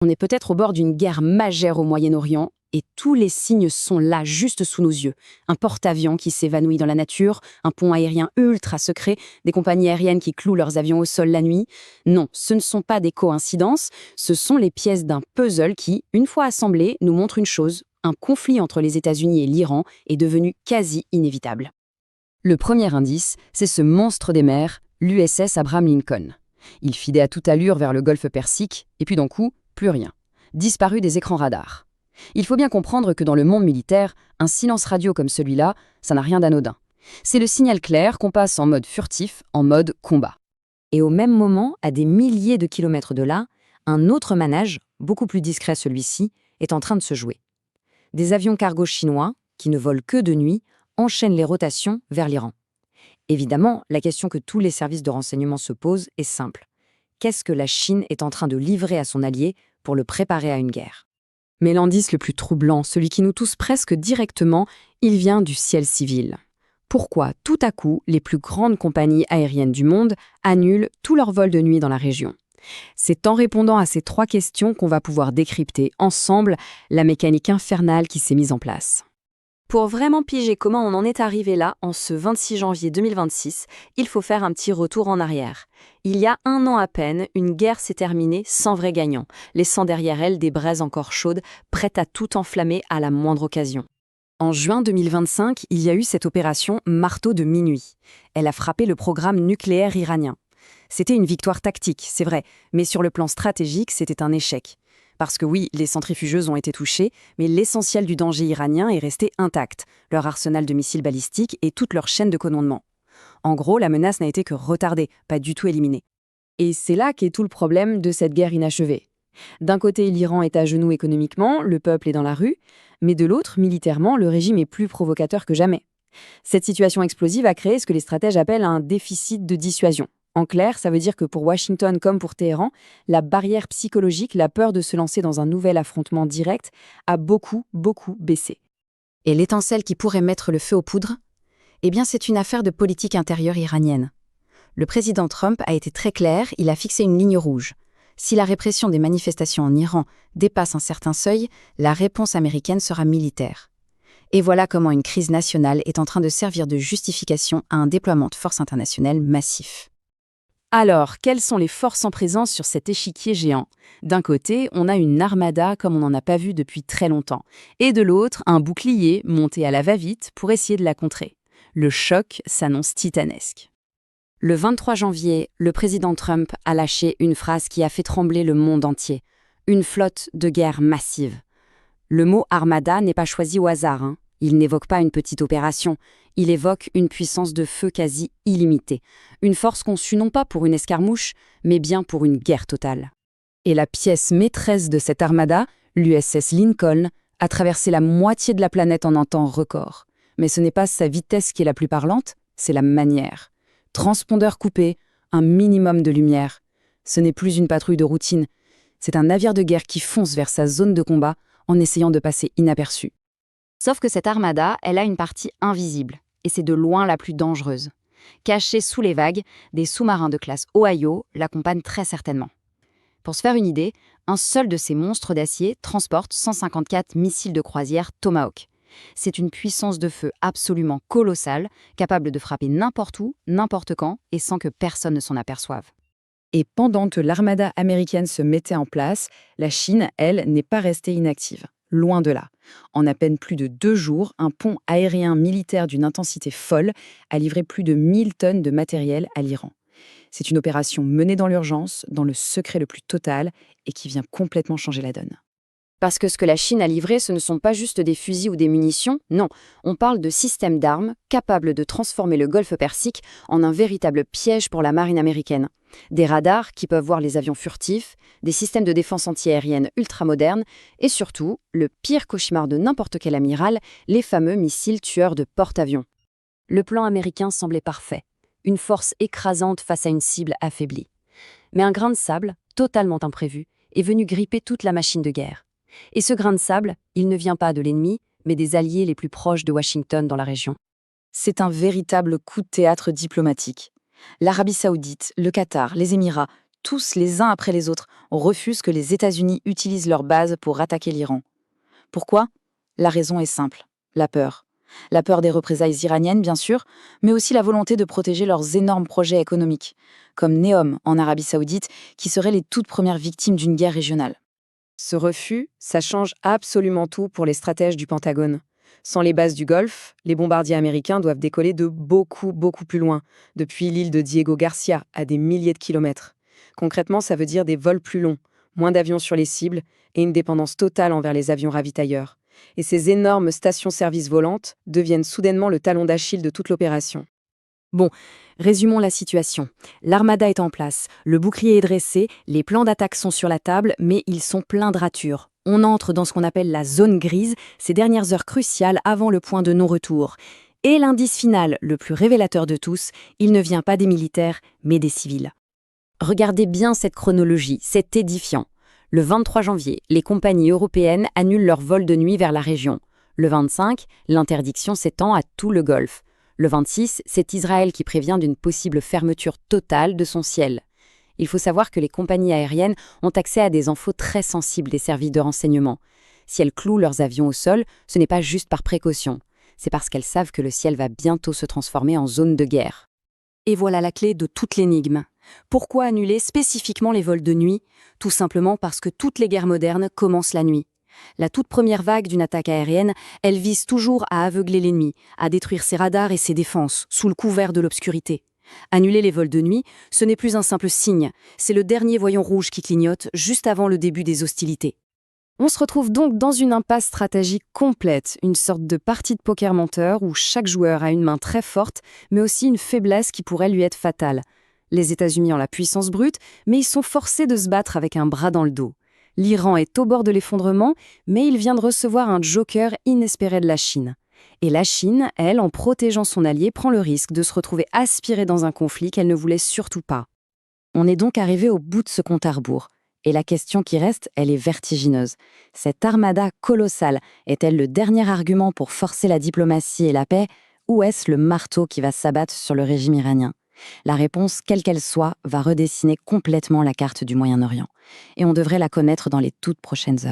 On est peut-être au bord d'une guerre majeure au Moyen-Orient, et tous les signes sont là, juste sous nos yeux. Un porte-avions qui s'évanouit dans la nature, un pont aérien ultra secret, des compagnies aériennes qui clouent leurs avions au sol la nuit. Non, ce ne sont pas des coïncidences, ce sont les pièces d'un puzzle qui, une fois assemblées, nous montrent une chose. Un conflit entre les États-Unis et l'Iran est devenu quasi inévitable. Le premier indice, c'est ce monstre des mers, l'USS Abraham Lincoln. Il filait à toute allure vers le golfe Persique, et puis d'un coup, plus rien. Disparu des écrans radars. Il faut bien comprendre que dans le monde militaire, un silence radio comme celui-là, ça n'a rien d'anodin. C'est le signal clair qu'on passe en mode furtif, en mode combat. Et au même moment, à des milliers de kilomètres de là, un autre manège, beaucoup plus discret celui-ci, est en train de se jouer. Des avions cargo chinois, qui ne volent que de nuit, enchaînent les rotations vers l'Iran. Évidemment, la question que tous les services de renseignement se posent est simple. Qu'est-ce que la Chine est en train de livrer à son allié pour le préparer à une guerre? Mais l'indice le plus troublant, celui qui nous touche presque directement, il vient du ciel civil. Pourquoi, tout à coup, les plus grandes compagnies aériennes du monde annulent tous leurs vols de nuit dans la région? C'est en répondant à ces 3 questions qu'on va pouvoir décrypter ensemble la mécanique infernale qui s'est mise en place. Pour vraiment piger comment on en est arrivé là, en ce 26 janvier 2026, il faut faire un petit retour en arrière. Il y a 1 an à peine, une guerre s'est terminée sans vrai gagnant, laissant derrière elle des braises encore chaudes, prêtes à tout enflammer à la moindre occasion. En juin 2025, il y a eu cette opération Marteau de minuit. Elle a frappé le programme nucléaire iranien. C'était une victoire tactique, c'est vrai, mais sur le plan stratégique, c'était un échec. Parce que oui, les centrifugeuses ont été touchées, mais l'essentiel du danger iranien est resté intact, leur arsenal de missiles balistiques et toute leur chaîne de commandement. En gros, la menace n'a été que retardée, pas du tout éliminée. Et c'est là qu'est tout le problème de cette guerre inachevée. D'un côté, l'Iran est à genoux économiquement, le peuple est dans la rue, mais de l'autre, militairement, le régime est plus provocateur que jamais. Cette situation explosive a créé ce que les stratèges appellent un déficit de dissuasion. En clair, ça veut dire que pour Washington comme pour Téhéran, la barrière psychologique, la peur de se lancer dans un nouvel affrontement direct, a beaucoup baissé. Et l'étincelle qui pourrait mettre le feu aux poudres? Eh bien, c'est une affaire de politique intérieure iranienne. Le président Trump a été très clair, il a fixé une ligne rouge. Si la répression des manifestations en Iran dépasse un certain seuil, la réponse américaine sera militaire. Et voilà comment une crise nationale est en train de servir de justification à un déploiement de forces internationales massif. Alors, quelles sont les forces en présence sur cet échiquier géant? D'un côté, on a une armada comme on n'en a pas vu depuis très longtemps, et de l'autre, un bouclier monté à la va-vite pour essayer de la contrer. Le choc s'annonce titanesque. Le 23 janvier, le président Trump a lâché une phrase qui a fait trembler le monde entier. Une flotte de guerre massive. Le mot armada n'est pas choisi au hasard, hein. Il n'évoque pas une petite opération, il évoque une puissance de feu quasi illimitée, une force conçue non pas pour une escarmouche, mais bien pour une guerre totale. Et la pièce maîtresse de cette armada, l'USS Lincoln, a traversé la moitié de la planète en un temps record. Mais ce n'est pas sa vitesse qui est la plus parlante, c'est la manière. Transpondeur coupé, un minimum de lumière. Ce n'est plus une patrouille de routine, c'est un navire de guerre qui fonce vers sa zone de combat en essayant de passer inaperçu. Sauf que cette armada, elle a une partie invisible, et c'est de loin la plus dangereuse. Cachée sous les vagues, des sous-marins de classe Ohio l'accompagnent très certainement. Pour se faire une idée, un seul de ces monstres d'acier transporte 154 missiles de croisière Tomahawk. C'est une puissance de feu absolument colossale, capable de frapper n'importe où, n'importe quand, et sans que personne ne s'en aperçoive. Et pendant que l'armada américaine se mettait en place, la Chine, elle, n'est pas restée inactive. Loin de là. En à peine plus de 2 jours, un pont aérien militaire d'une intensité folle a livré plus de 1000 tonnes de matériel à l'Iran. C'est une opération menée dans l'urgence, dans le secret le plus total, et qui vient complètement changer la donne. Parce que ce que la Chine a livré, ce ne sont pas juste des fusils ou des munitions, non, on parle de systèmes d'armes capables de transformer le golfe Persique en un véritable piège pour la marine américaine. Des radars qui peuvent voir les avions furtifs, des systèmes de défense antiaérienne ultramodernes et surtout, le pire cauchemar de n'importe quel amiral, les fameux missiles tueurs de porte-avions. Le plan américain semblait parfait, une force écrasante face à une cible affaiblie. Mais un grain de sable, totalement imprévu, est venu gripper toute la machine de guerre. Et ce grain de sable, il ne vient pas de l'ennemi, mais des alliés les plus proches de Washington dans la région. C'est un véritable coup de théâtre diplomatique. L'Arabie Saoudite, le Qatar, les Émirats, tous les uns après les autres, refusent que les États-Unis utilisent leur base pour attaquer l'Iran. Pourquoi ? La raison est simple, la peur. La peur des représailles iraniennes, bien sûr, mais aussi la volonté de protéger leurs énormes projets économiques, comme Neom en Arabie Saoudite, qui seraient les toutes premières victimes d'une guerre régionale. Ce refus, ça change absolument tout pour les stratèges du Pentagone. Sans les bases du Golfe, les bombardiers américains doivent décoller de beaucoup plus loin, depuis l'île de Diego Garcia, à des milliers de kilomètres. Concrètement, ça veut dire des vols plus longs, moins d'avions sur les cibles et une dépendance totale envers les avions ravitailleurs. Et ces énormes stations-service volantes deviennent soudainement le talon d'Achille de toute l'opération. Bon, résumons la situation. L'armada est en place, le bouclier est dressé, les plans d'attaque sont sur la table, mais ils sont pleins de ratures. On entre dans ce qu'on appelle la zone grise, ces dernières heures cruciales avant le point de non-retour. Et l'indice final, le plus révélateur de tous, il ne vient pas des militaires, mais des civils. Regardez bien cette chronologie, c'est édifiant. Le 23 janvier, les compagnies européennes annulent leur vol de nuit vers la région. Le 25, l'interdiction s'étend à tout le Golfe. Le 26, c'est Israël qui prévient d'une possible fermeture totale de son ciel. Il faut savoir que les compagnies aériennes ont accès à des infos très sensibles des services de renseignement. Si elles clouent leurs avions au sol, ce n'est pas juste par précaution. C'est parce qu'elles savent que le ciel va bientôt se transformer en zone de guerre. Et voilà la clé de toute l'énigme. Pourquoi annuler spécifiquement les vols de nuit ? Tout simplement parce que toutes les guerres modernes commencent la nuit. La toute première vague d'une attaque aérienne, elle vise toujours à aveugler l'ennemi, à détruire ses radars et ses défenses, sous le couvert de l'obscurité. Annuler les vols de nuit, ce n'est plus un simple signe, c'est le dernier voyant rouge qui clignote juste avant le début des hostilités. On se retrouve donc dans une impasse stratégique complète, une sorte de partie de poker menteur où chaque joueur a une main très forte, mais aussi une faiblesse qui pourrait lui être fatale. Les États-Unis ont la puissance brute, mais ils sont forcés de se battre avec un bras dans le dos. L'Iran est au bord de l'effondrement, mais il vient de recevoir un joker inespéré de la Chine. Et la Chine, elle, en protégeant son allié, prend le risque de se retrouver aspirée dans un conflit qu'elle ne voulait surtout pas. On est donc arrivé au bout de ce compte à rebours. Et la question qui reste, elle est vertigineuse. Cette armada colossale est-elle le dernier argument pour forcer la diplomatie et la paix, ou est-ce le marteau qui va s'abattre sur le régime iranien ? La réponse, quelle qu'elle soit, va redessiner complètement la carte du Moyen-Orient. Et on devrait la connaître dans les toutes prochaines heures.